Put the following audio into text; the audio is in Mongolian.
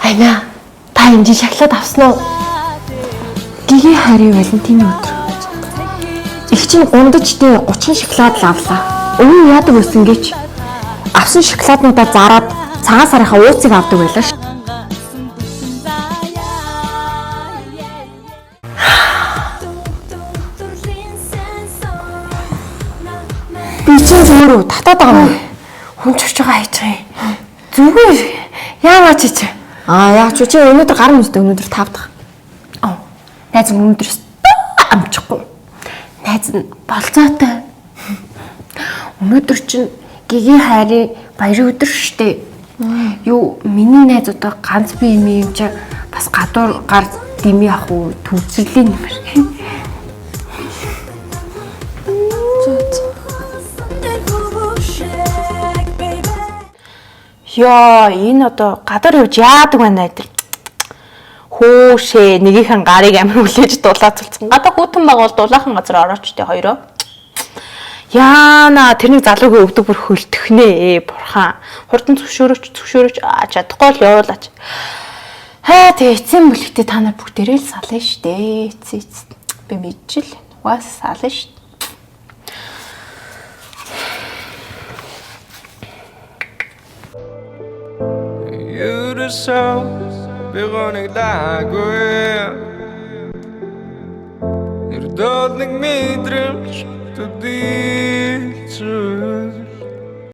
Айна, та энэ шоколад авсан уу? Гиги хайрын Валентины өдөр. Их чинь гундажтэй 30 шоколад л авлаа. Өвөө яадаг байсан гэж авсан шоколаднуудаа зараад цагаан сарынхаа ууцыг авдаг байлаа ш. Би чинь өөрөө татаад байгаа юм. Хүн чурч байгаа хайж байгаа юм. Зүгээр яагаад чи? Яач чи өнөөдөр гар мөстэй өнөөдөр тавдах. Найз өнөөдөр амжихгүй. Найз нь болцоотой. Өнөөдөр чинь гиги хайрын баярын өдөр штэ. Юу миний найзуудаа ганц би юм чи бас гадуур гар дими ах уу төвцөрлийн нэмэр. Яа, энэ одоо гадар явж яадаг байна гэдэг. Хөөхөө нэгийнхэн гарыг амир хүлээж дулаад цулцсан. Гадаа хүүтэн байгаа бол дулаахан газар ороочтой хоёроо. Яана тэрнийг залуугүй өвдөг бүр хөлтөхнээ бурхан. Хурдан зөвшөөрөч чадахгүй л явуулаач. Тэгээ эцсийн бүлэгтээ та нар бүгдээрээ л сална штэ. Би мэдчихэл. Угаас сална штэ. Ерөөсөө би гоныг лаггүй. Эрдэнэ нэг мэдрэмж төдий.